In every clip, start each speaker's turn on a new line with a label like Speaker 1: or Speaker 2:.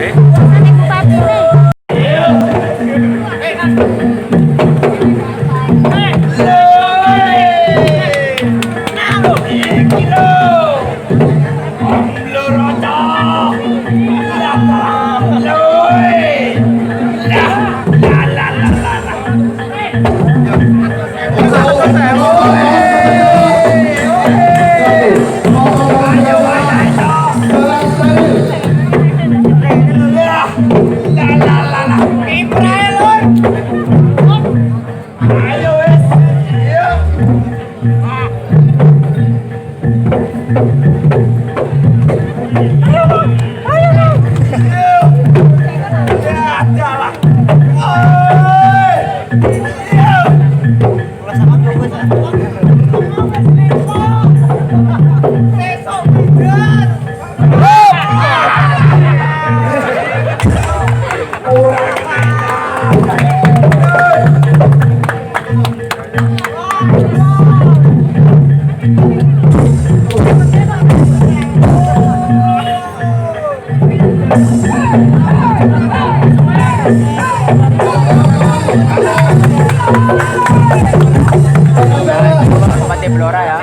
Speaker 1: Oke.
Speaker 2: Blora ya.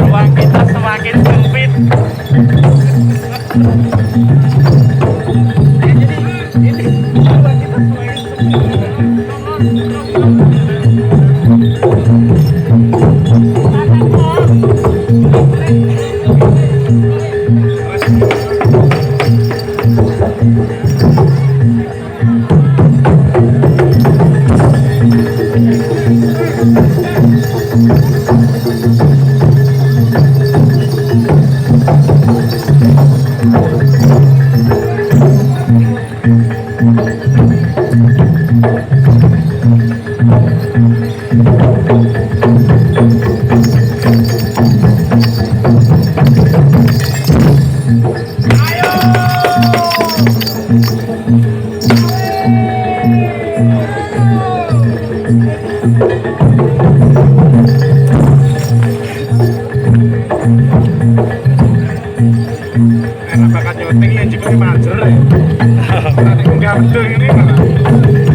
Speaker 2: Ruang kita semakin sempit.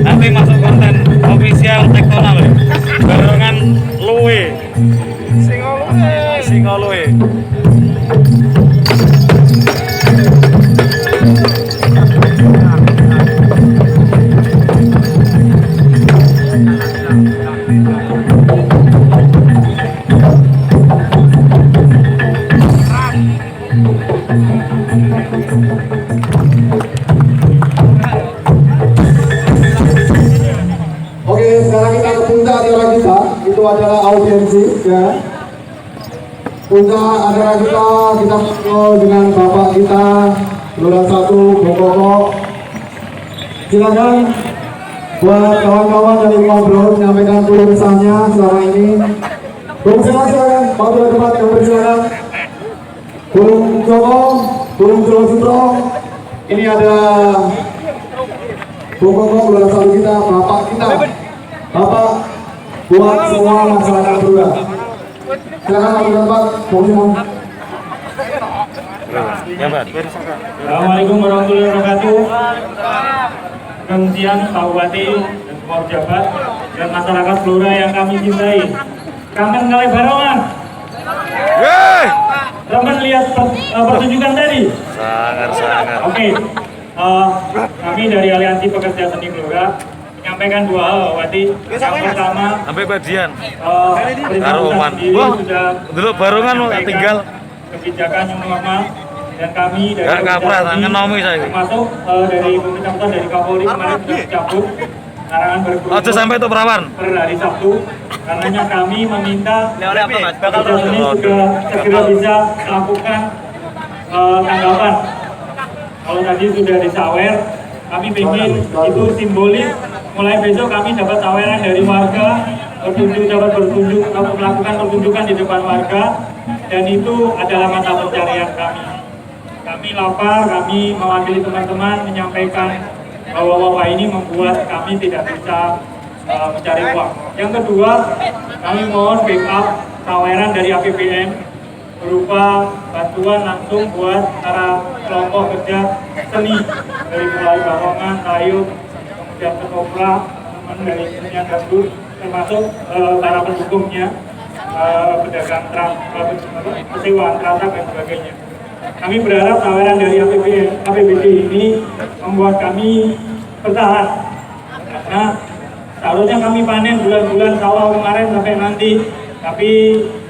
Speaker 2: Nanti masuk konten official Tektonal ya. Barengan Luwe. Singo Luwe.
Speaker 3: Sekarang kita ke puncak acara kita, itu adalah audiensi ya. Puncak acara kita ngobrol dengan bapak kita Lurah 1 Bokoko. Silakan buat kawan-kawan dari ngobrol menyampaikan keluh kesahnya selama ini. Bung silakan, mau ke tempat yang bersilakan. Bung Joko, Bung Joko Sutro, ini ada Bokoko Lurah 1 kita, bapak kita. Bapak buat semua masyarakat Blora. Silakan Pak Bapak, mohon.
Speaker 1: Ya, Pak.
Speaker 4: Assalamualaikum warahmatullahi wabarakatuh.
Speaker 2: dan siang Pak Bupati dan semua pejabat dan masyarakat Blora yang kami cintai. Kangen kali Barongan. Kangen lihat pertunjukan tadi.
Speaker 1: Sangat.
Speaker 2: Oke. Kami dari Aliansi Pekerja Seni Blora menyampaikan dua hal, Bupati. Yang pertama,
Speaker 1: Sampai bagian.
Speaker 2: Karo
Speaker 1: Oman. Wah, dulu Barongan mau tinggal.
Speaker 2: Kebijakan yang normal dan kami dari
Speaker 1: Gak kapras, ngenomi saya.
Speaker 2: termasuk dari pemerintah pusat dari Kapolri kemarin sudah cabut larangan berkerumun
Speaker 1: Aja sampai itu perawan.
Speaker 2: per hari Sabtu. Karenanya kami meminta
Speaker 1: Bakal
Speaker 2: pekerja seni juga segera bisa melakukan tanggapan. Kalau tadi sudah disawer, kami ingin itu simbolis. Mulai besok kami dapat saweran dari warga, dapat melakukan pertunjukan di depan warga, dan itu adalah mata pencarian kami. Kami lapar, kami mewakili teman-teman menyampaikan bahwa wabah ini membuat kami tidak bisa mencari uang. Yang kedua, kami mohon backup saweran dari APBN berupa bantuan langsung buat para kelompok kerja seni dari mulai Barongan, Kayu, kemudian Ketoprak, teman dari Senian Gabus, termasuk para pendukungnya, pedagang persewaan transak dan sebagainya. Kami berharap tawaran dari APBD ini membuat kami bertahan, karena seharusnya kami panen bulan-bulan sawah kemarin sampai nanti, tapi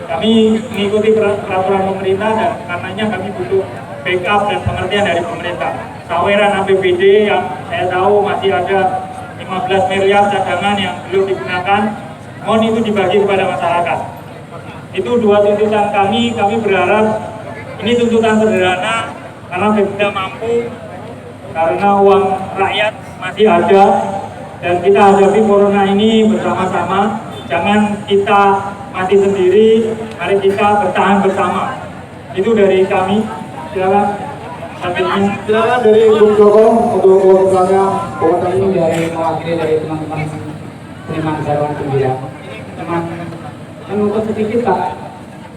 Speaker 2: kami mengikuti peraturan pemerintah dan karenanya kami butuh backup dan pengertian dari pemerintah. Saweran APBD yang saya tahu masih ada 15 miliar cadangan yang belum digunakan, mohon itu dibagi kepada masyarakat. Itu dua tuntutan kami berharap ini tuntutan sederhana karena tidak mampu, karena uang rakyat masih ada dan kita hadapi corona ini bersama-sama. Jangan kita mati sendiri, mari kita bertahan bersama. Itu dari kami. Silakan.
Speaker 3: Silakan dari Bung Joko untuk misalnya komentar
Speaker 4: Ini dari mewakili dari teman-teman seniman Sarwan Gembira. Teman menuntut sedikit Pak.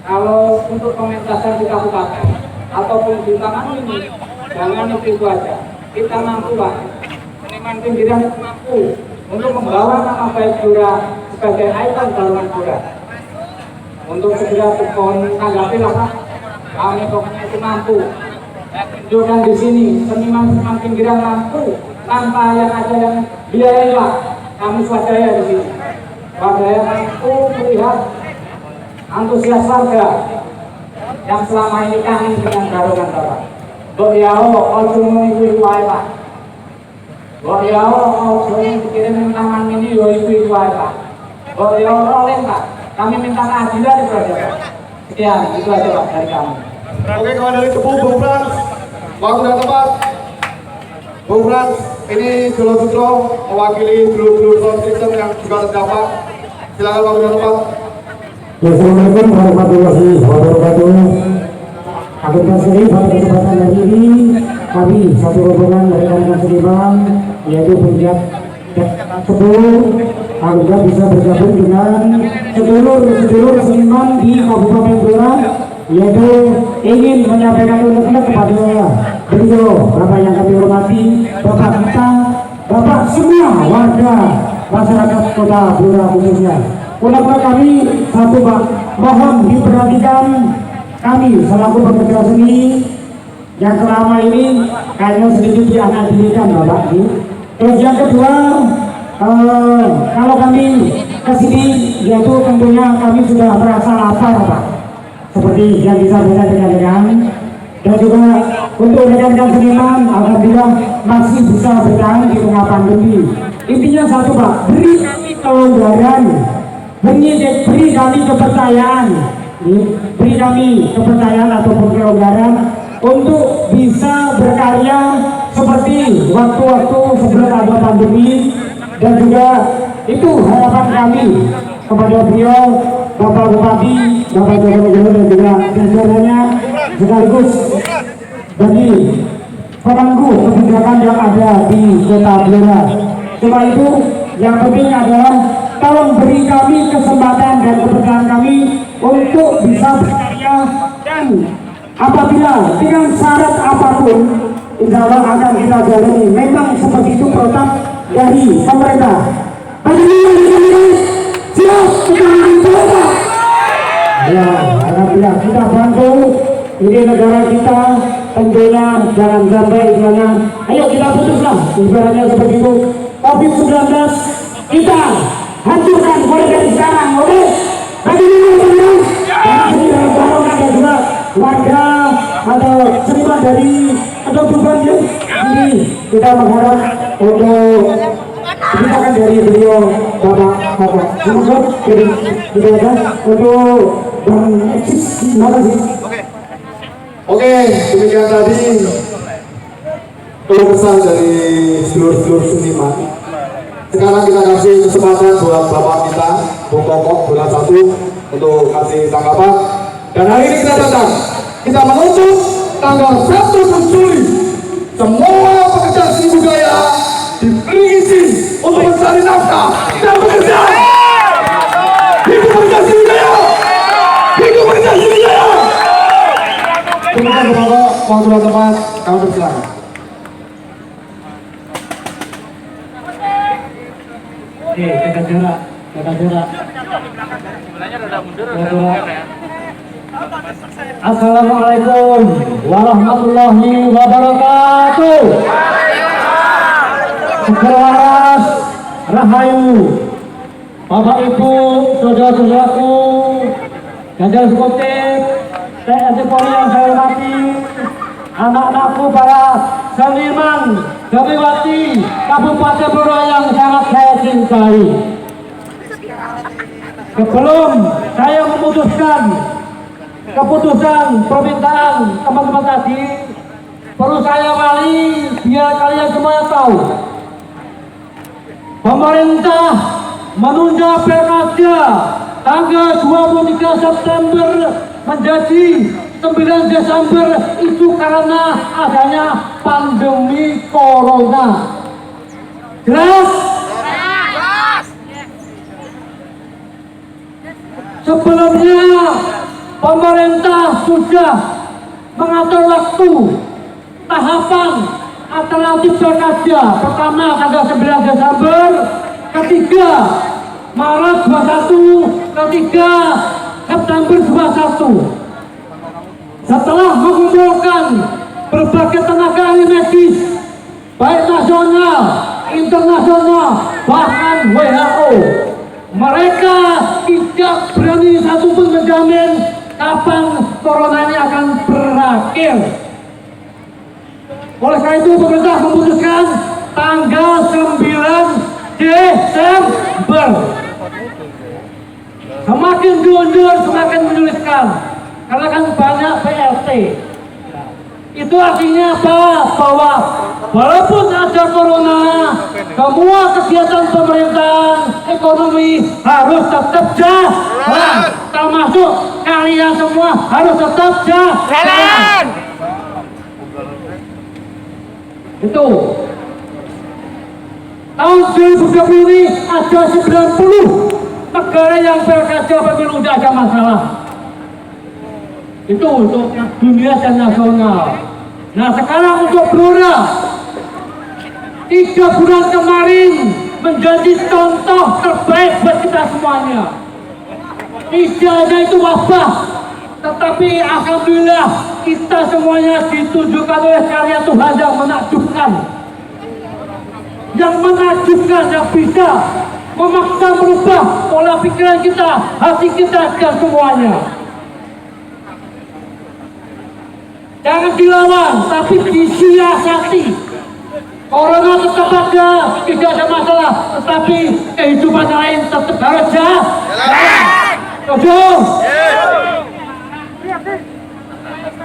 Speaker 4: Kalau untuk pementasan di kabupaten ataupun di taman ini, jangan itu aja. Kita mampu Pak. Seniman Gembira mampu untuk membawa nama baik Blora sebagai ikon Barongan Blora. Untuk segera tanggapi lah Pak. Kami pokoknya itu mampu. Tunjukkan di sini seniman pinggiran mampu tanpa yang ada yang biaya Pak. Kami swadaya di sini. Swadaya mampu melihat antusias warga yang selama ini kangen dengan Barongan Bapak. Mbok yao ojo muni wae Pak. Mbok yao ojo dikirim taman mini yo iku wae Pak. Mbok yao roleng Pak. Kami minta keadilan itu aja Pak. Sekian, itu aja Pak dari kami.
Speaker 3: Oke, kalau dari Tepu, Bung Frans, waktu dan tempat. Bung Frans, ini Dulur-Dulur mewakili Dulur-Dulur Sound System yang juga terdampak. Silakan waktu dan tempat.
Speaker 5: Assalamualaikum warahmatullahi wabarakatuh. Akhirnya sendiri pada kesempatan hari ini kami satu rombongan dari rekan seniman yaitu penjabat Sepuluh agar bisa bergabung dengan sedulur seniman di Kabupaten Blora, yaitu ingin menyampaikan unek-unek kepada beliau, Bapak yang kami hormati, Bapak kita, Bapak semua warga masyarakat Kota Blora khususnya. Unek-unek kami satu Pak, mohon diperhatikan kami selaku pekerja seni yang selama ini kayaknya sedikit dianalikan Bapak. Terus yang kedua, kalau kami kesini yaitu tentunya kami sudah merasa lapar Pak, seperti yang disampaikan rekan-rekan, dan juga untuk rekan-rekan seniman alhamdulillah masih bisa bertahan di tengah pandemi. Intinya satu Pak, beri kami kelonggaran, beri kami kepercayaan, beri kami kepercayaan ataupun kelonggaran untuk bisa berkarya seperti waktu-waktu sebelum ada pandemi, dan juga itu harapan kami kepada beliau Bapak Bupati, Bapak Joko Widodo dan juga jajarannya, sekaligus bagi pemangku kebijakan yang ada di Kota Blora. Setelah itu yang penting adalah tolong beri kami kesempatan dan kepercayaan kami untuk bisa berkarya, dan apabila dengan syarat apapun insya Allah akan kita jalani. Memang seperti itu protap dari pemerintah. Bagaimana siap kita mencoba? Ya, alhamdulillah kita bantu. Ini negara kita, tentunya jangan sampai istilahnya. Ayo kita putuslah, ibaratnya seperti itu. COVID-19 kita hancurkan mulai dari sekarang, oke? Bagaimana teman-teman? Dan baru ada juga warga atau seniman dari atau bebannya ini kita mengharap untuk kebijakan dari beliau Bapak Bapak. Semoga jadi kita untuk Bang Eksis. Terima kasih.
Speaker 3: Oke, demikian tadi keluh kesah dari sedulur-sedulur seniman. Sekarang kita kasih kesempatan buat Bapak kita, Bung Kokok, bola 1 untuk kasih tanggapan. Dan hari ini kita datang, kita menuntut tanggal 1 Juli semua pekerja seni budaya diberi izin untuk mencari nafkah dan bekerja. Hidup pekerja seni budaya! Hidup pekerja seni budaya! Terima kasih Bapak, waktu dan tempat kami persilakan.
Speaker 4: Oke, jaga jarak. Assalamualaikum warahmatullahi wabarakatuh. Selamat Rahayu, Bapak Ibu, saudara-saudaraku, Ganjar Skotik, TNI Polri yang saya hormati, anak-anakku para seniman Gabriwati Kabupaten Blora yang sangat saya cintai. Sebelum saya memutuskan keputusan permintaan teman-teman tadi, perlu saya wali biar kalian semua tahu. Pemerintah menunda Pilkada tanggal 23 September menjadi 9 Desember itu karena adanya pandemi Corona. Jelas? Sebelumnya pemerintah sudah mengatur waktu tahapan alternatif Pilkada. Pertama tanggal 9 Desember, ketiga Maret 21, ketiga September 21. Setelah mengumpulkan berbagai tenaga ahli medis, baik nasional, internasional, bahkan WHO, mereka tidak berani satupun menjamin kapan corona ini akan berakhir. Oleh karena itu pemerintah memutuskan tanggal 9 Desember. Semakin diundur semakin menyulitkan karena kan banyak PLT. Itu artinya apa? Bahwa walaupun ada corona, semua kegiatan pemerintahan ekonomi harus tetap jalan, termasuk kalian semua harus tetap jalan. Itu tahun 2020 ini ada 90 negara yang Pilkada pemilu tidak ada masalah. Itu untuk dunia dan nasional. Nah sekarang untuk Blora, 3 bulan kemarin menjadi contoh terbaik buat kita semuanya. Tidak hanya itu wabah, tetapi alhamdulillah kita semuanya ditunjukkan oleh karya Tuhan yang menakjubkan. Yang menakjubkan, yang bisa memaksa merubah pola pikiran kita, hati kita, dan semuanya. Jangan dilawan, tapi disiasati. Corona tetap ada, tidak ada masalah, tetapi kehidupan lain tetap harus jalan.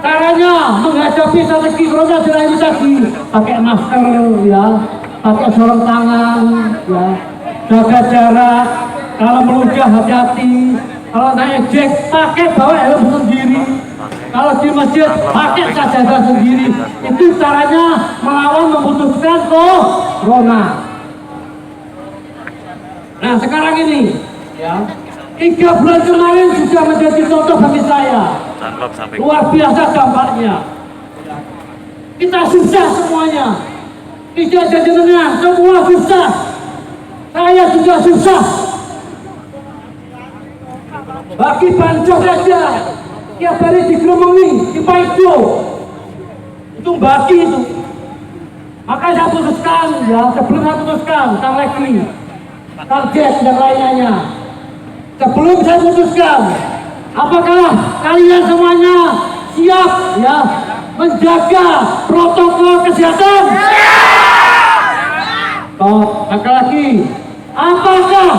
Speaker 4: Caranya menghadapi strategi corona adalah ini tadi, pakai masker, ya, pakai sarung tangan, ya, jaga jarak, kalau meluncur hati-hati, kalau naik ojek pakai bawa helm sendiri. Kalau di masjid pakai sajadah sendiri. Itu caranya melawan memutuskan corona. Nah sekarang ini ya 3 bulan kemarin sudah menjadi contoh bagi saya. Luar biasa dampaknya. Kita susah semuanya. Ijazah jenengan semua susah. Saya juga susah. Bagi bansos saja, tiap hari digeromongi, dipaido. Itu bagi itu. Maka saya putuskan, ya sebelum saya putuskan, Kang Lekli, target dan lainnya. Sebelum saya putuskan, apakah kalian semuanya siap ya menjaga protokol kesehatan? Sekali lagi, apakah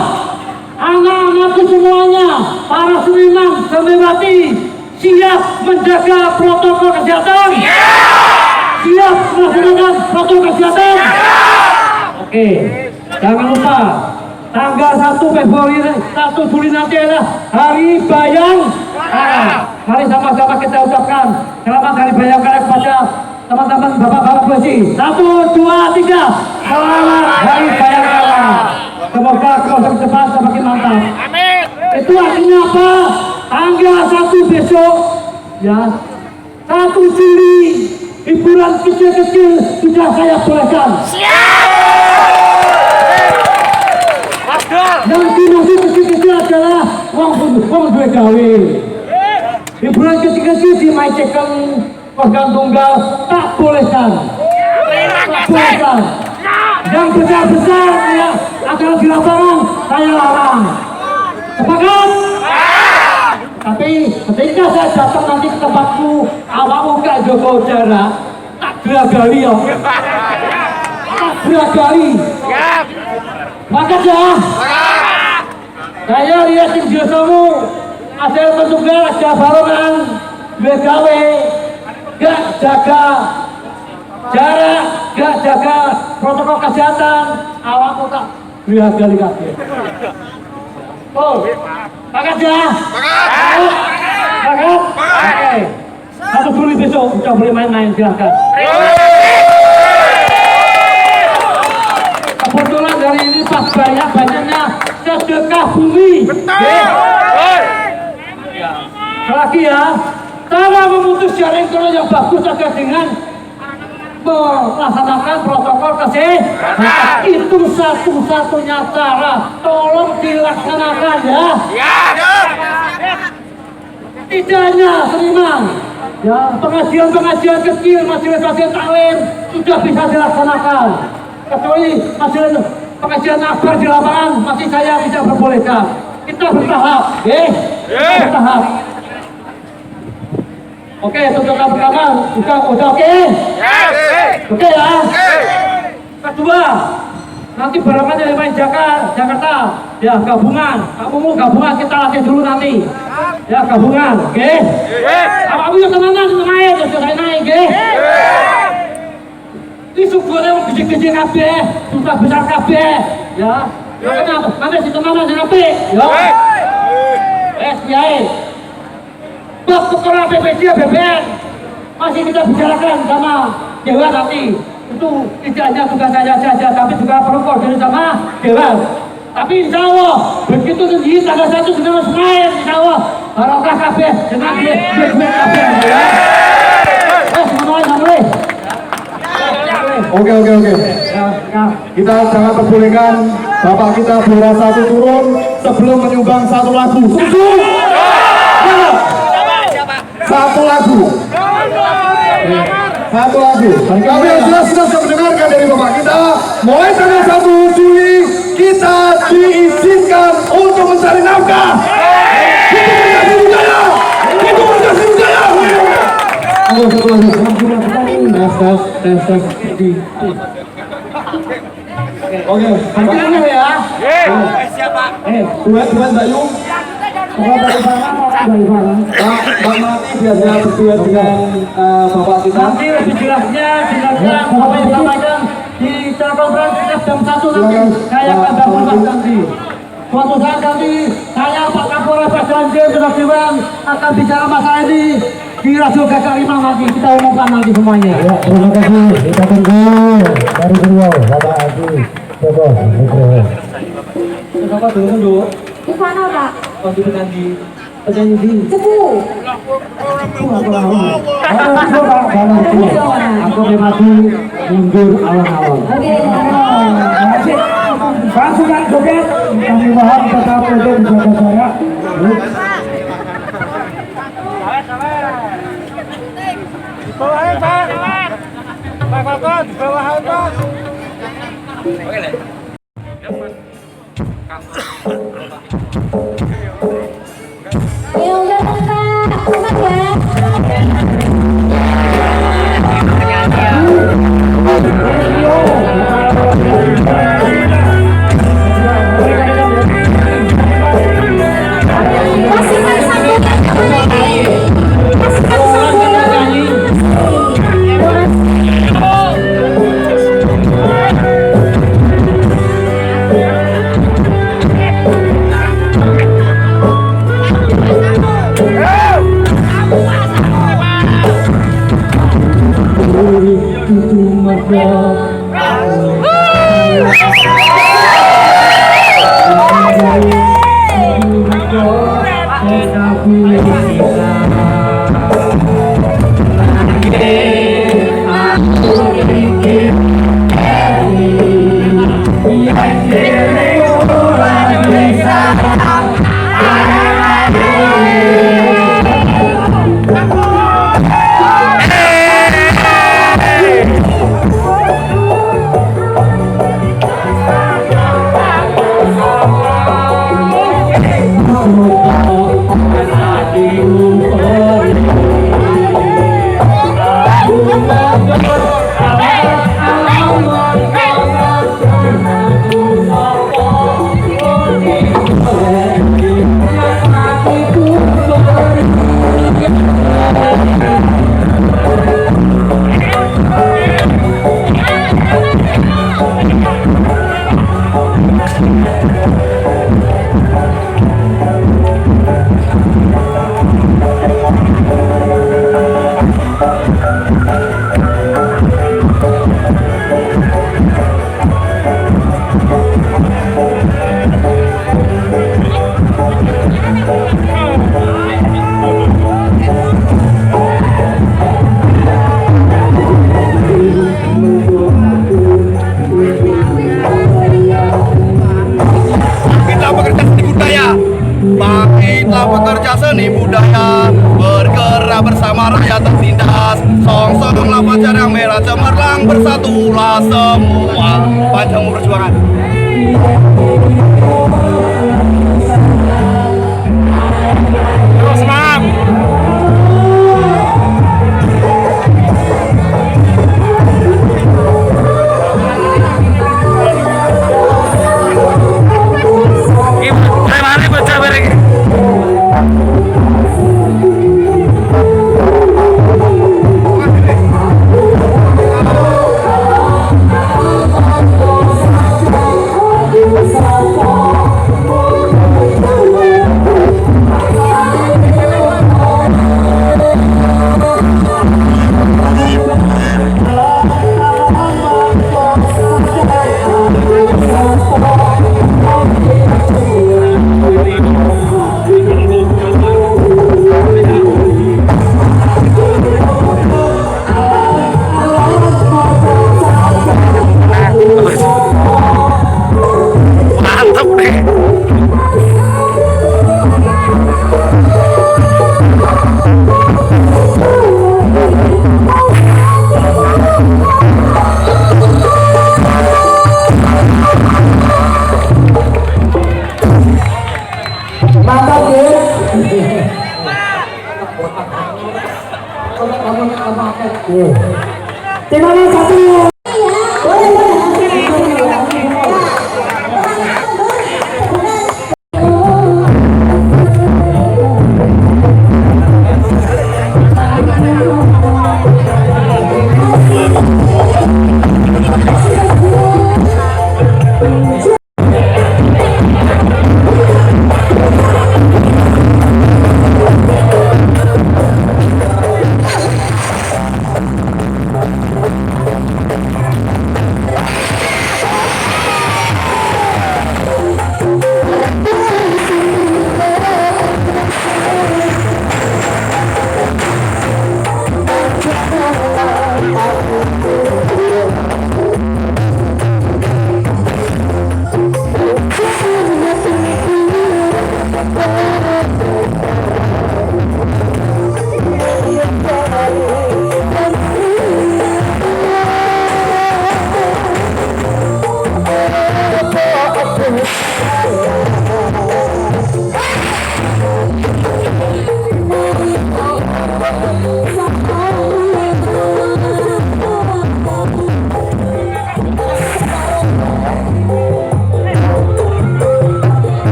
Speaker 4: anak-anakku semuanya, para seniman, seniwati siap menjaga protokol kesehatan? Siap melaksanakan protokol kesehatan? Oke, jangan lupa tanggal 1 Februari 1 Juli nanti adalah Hari Bayangkara. Mari sama-sama kita ucapkan selamat Hari Bayangkara kepada teman-teman bapak-bapak polisi. 1, 2, 3, selamat Hari Bayangkara. Semoga proses depan semakin mantap. Amin. Itu artinya apa? Tanggal 1 besok, ya 1 Juli, hiburan kecil-kecil sudah saya bolehkan. Yang dimaksud kecil-kecil adalah uang duwe gawe. Hiburan kecil-kecil dimaicekan organ tunggal tak bolehkan. Tak bolehkan. Yang besar-besar ya akan di lapangan saya larang. Sepakat? Tapi ketika saya datang nanti ke tempatku, awakmu gak jaga jarak, tak geragali ya. Tak geragali. Sepakat ya? Saya lihat di biasamu ada petugas, ada barongan, gawe, gak jaga jarak, gak jaga protokol kesehatan, awakmu tak geragali kabeh. Oh, sepakat ya? Sepakat? Oke. 1 Juli besok kita boleh main-main, silahkan. Kebetulan dari ini pas banyak-banyaknya sedekah bumi. Lagi ya, cara memutus jaring corona yang bagus adalah dengan melaksanakan protokol kesehatan. Itu satu-satunya cara. Tolong dilaksanakan ya. Tidak hanya seniman, ya pengajian-pengajian kecil, majelis-majelis taklim sudah bisa dilaksanakan. Kecuali majelis pengajian akbar di lapangan masih saya bisa perbolehkan. Kita bertahap, bertahap. Oke, tuntutan pertama udah oke? Oke ya. Kedua, nanti barengan dari main Jakarta, ya gabungan. Kamu mau gabungan kita latih dulu nanti. Ya gabungan, oke? Kamu yang tenanan naik, saya naik, oke? Ini sumbernya yang gede-gede kabeh, susah besar kabeh, ya. Kenapa? Nanti si tenanan sampai, ya. SPI. Bab kekelola PPD BPN masih kita bicarakan sama Dewan nanti. Itu tidak hanya tugas saya saja, tapi juga perlu koordinasi sama Dewan. Tapi insya Allah begitu tinggi tanggal 1 sudah main, insya Allah barokah kabeh dengan duit kabeh. Mulai.
Speaker 3: Oke. Kita jangan perbolehkan bapak kita Blora 1 turun sebelum menyumbang 1 lagu. Satu lagu. Kami yang sudah mendengarkan dari bapak kita, mulai tanggal 1 Juli kita diizinkan untuk mencari nafkah. Itu berkasih budaya. Oke, bagaimana ya? Siapa? Duet Mbak Yung. Bang Mati biasanya berduet dengan bapak kita.
Speaker 4: Nanti lebih jelasnya apa yang disampaikan di konferensi jam 1 nanti saya akan bangun nanti. Suatu saat nanti saya Pak Kapolres Pak Janji sudah Dewan akan bicara masalah ini di Radio Gagak Limang nanti kita umumkan nanti semuanya.
Speaker 5: Ya, terima kasih. Kita tunggu dari beliau, Bapak Haji Joko Nugroho.
Speaker 4: Bapak dulu.
Speaker 6: Di mana, Pak?
Speaker 4: Oh, di Pekanji. Pekanji.
Speaker 6: Cepu.
Speaker 4: Aku memang
Speaker 5: mundur alon-alon.
Speaker 6: Oke.
Speaker 5: Masih pasukan joget kami mohon tetap untuk menjaga jarak.
Speaker 6: Ya udah Kak, cepat ya. Kasihkan sambutan kepada Kiai. Kasihkan sambutan.
Speaker 7: Kita bekerja seni budaya, bergerak bersama rakyat tertindas. Song-songlah pacar yang merah cemerlang, bersatulah semua panjang perjuangan.
Speaker 1: Terus semangat. Mari baca bareng.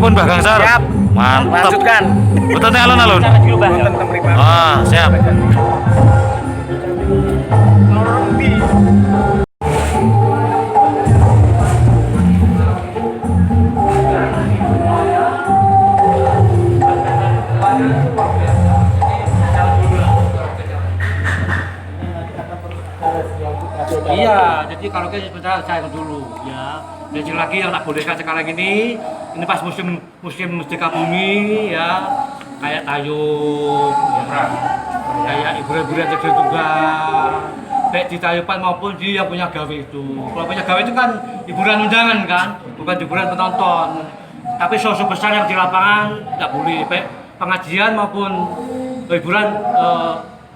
Speaker 1: pun Mbah Gangsar.
Speaker 7: Siap.
Speaker 1: Mantap.
Speaker 7: Lanjutkan.
Speaker 1: Betul alun-alun. Ah, siap.
Speaker 8: Iya, jadi kalau kita saya dulu ya. Jadi lagi yang tak bolehkan sekarang ini pas musim Merdeka Bumi ya, kayak tayub, ya, kayak hiburan-hiburan kecil juga, baik di tayuban maupun di yang punya gawe itu. Kalau punya gawe itu kan hiburan undangan kan, bukan hiburan penonton. Tapi show besar yang di lapangan nggak boleh, baik pengajian maupun hiburan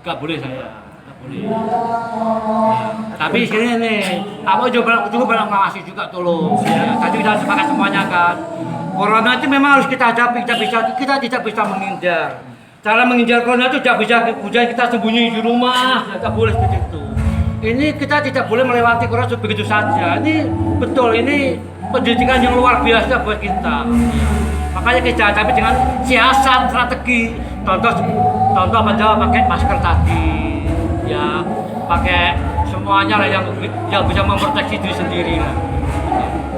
Speaker 8: nggak boleh saya. Tapi sini nih, apa juga mengawasi juga tolong. Ya, tadi kita sepakat semuanya kan. Corona itu memang harus kita hadapi, kita tidak bisa menghindar. Cara menghindar corona itu tidak bisa kemudian kita sembunyi di rumah, tidak boleh seperti itu. Ini kita tidak boleh melewati corona begitu saja. Ini betul, ini pendidikan yang luar biasa buat kita. Makanya kita hadapi dengan siasat, strategi. Contoh pada pakai masker tadi. Ya pakai semuanya lah yang bisa memproteksi diri sendiri lah.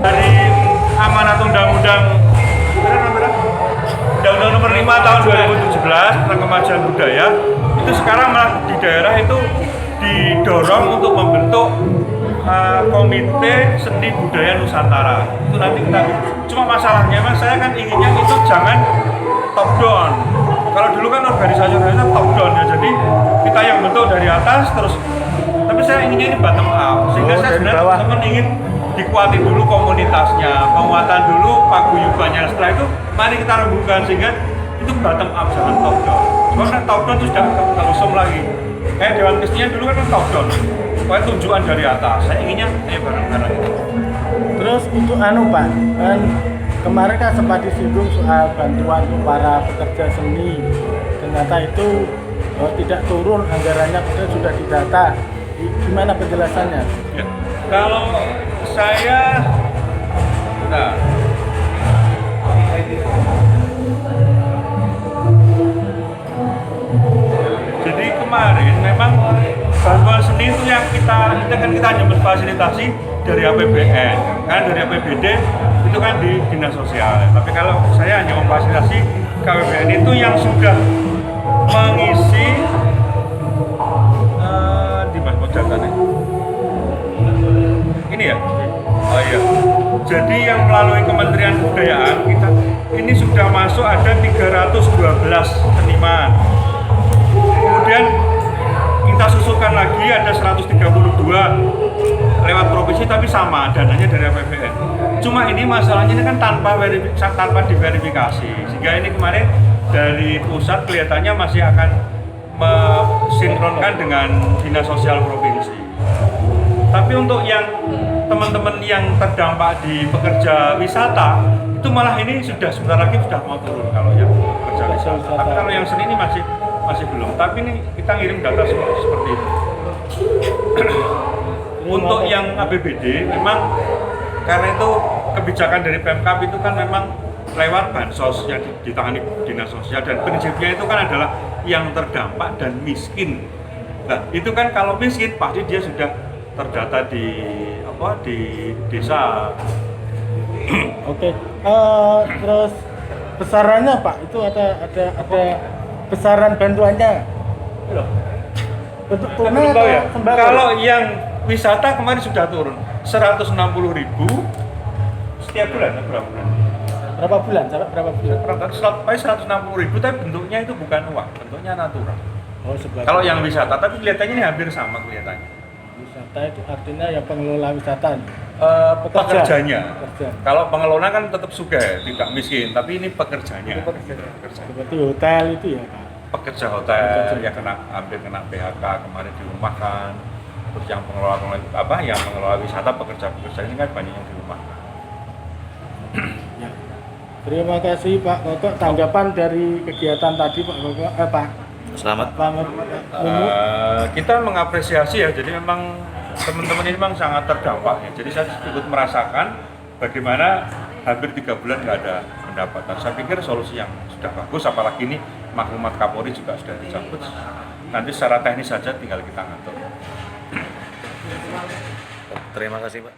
Speaker 2: Dari amanat undang-undang nomor 5 tahun 2017 tentang kemajuan budaya itu sekarang malah di daerah itu didorong untuk membentuk komite seni budaya Nusantara. Itu nanti kita cuma masalahnya mas saya kan inginnya itu jangan top down. Kalau dulu kan organisasi top down ya, jadi kita yang bentuk dari atas terus. Tapi saya inginnya ini bottom up, sehingga saya sebenarnya teman-teman ingin dikuatin dulu komunitasnya, penguatan dulu paguyubannya. Setelah itu mari kita rembukan sehingga itu bottom up, jangan top down. Karena top down itu sudah terusum lagi. Kayak Dewan Kesenian dulu kan top down, pokoknya tunjukan dari atas. Saya inginnya bareng-bareng itu.
Speaker 9: Terus untuk Pak, kan kemarin kan sempat disinggung soal bantuan untuk para pekerja seni. Ternyata itu tidak turun anggarannya, padahal sudah didata. Gimana penjelasannya?
Speaker 2: Ya. Kalau saya, nah, jadi kemarin memang bantuan seni itu yang kita hanya memfasilitasi dari APBN, kan dari APBD itu kan di dinas sosial. Tapi kalau saya hanya memfasilitasi KPBN itu yang sudah mengisi di mana datanya? Ini ya? Oh iya. Jadi yang melalui Kementerian Kebudayaan kita ini sudah masuk ada 312 seniman. Kemudian kita susulkan lagi ada 132 lewat provinsi tapi sama dananya dari APBN. Cuma ini masalahnya ini kan tanpa diverifikasi. Sehingga ini kemarin dari pusat kelihatannya masih akan mensinkronkan dengan dinas sosial provinsi. Tapi untuk yang teman-teman yang terdampak di pekerja wisata itu malah ini sudah sebentar lagi sudah mau turun kalau yang pekerja wisata. Tapi kalau yang seni ini masih belum. Tapi ini kita ngirim data seperti itu. Untuk yang APBD memang karena itu kebijakan dari Pemkab itu kan memang lewat bansos yang ditangani dinas sosial dan prinsipnya itu kan adalah yang terdampak dan miskin. Nah itu kan kalau miskin pasti dia sudah terdata di desa.
Speaker 9: Oke. Terus besarannya Pak itu ada besaran bantuannya. Bentuk tunai atau
Speaker 2: ya?
Speaker 9: sembako?
Speaker 2: Kalau yang wisata kemarin sudah turun 160.000 setiap bulan, berapa bulan?
Speaker 9: Berapa bulan?
Speaker 2: Sampai 160.000 tapi bentuknya itu bukan uang, bentuknya natural.
Speaker 9: Oh,
Speaker 2: kalau yang wisata, tapi kelihatannya ini hampir sama kelihatannya.
Speaker 9: Wisata itu artinya yang pengelola wisata.
Speaker 2: Pekerjanya. Kalau pengelola kan tetap suka, tidak miskin, tapi ini pekerjanya.
Speaker 9: Seperti hotel itu ya Pak?
Speaker 2: Pekerja hotel yang hampir kena PHK kemarin dirumahkan. Terus yang pengelola wisata pekerja ini kan banyak yang dirumahkan.
Speaker 9: Ya. Terima kasih Pak Kokok. Tanggapan dari kegiatan tadi Pak Kokok, Pak.
Speaker 1: Selamat.
Speaker 2: Kita mengapresiasi ya. Jadi memang teman-teman ini memang sangat terdampak ya. Jadi saya ikut merasakan bagaimana hampir 3 bulan nggak ada
Speaker 10: pendapatan. Saya pikir solusi yang sudah bagus, apalagi ini maklumat Kapolri juga sudah dicabut. Nanti secara teknis saja tinggal kita ngatur.
Speaker 1: Terima kasih Pak.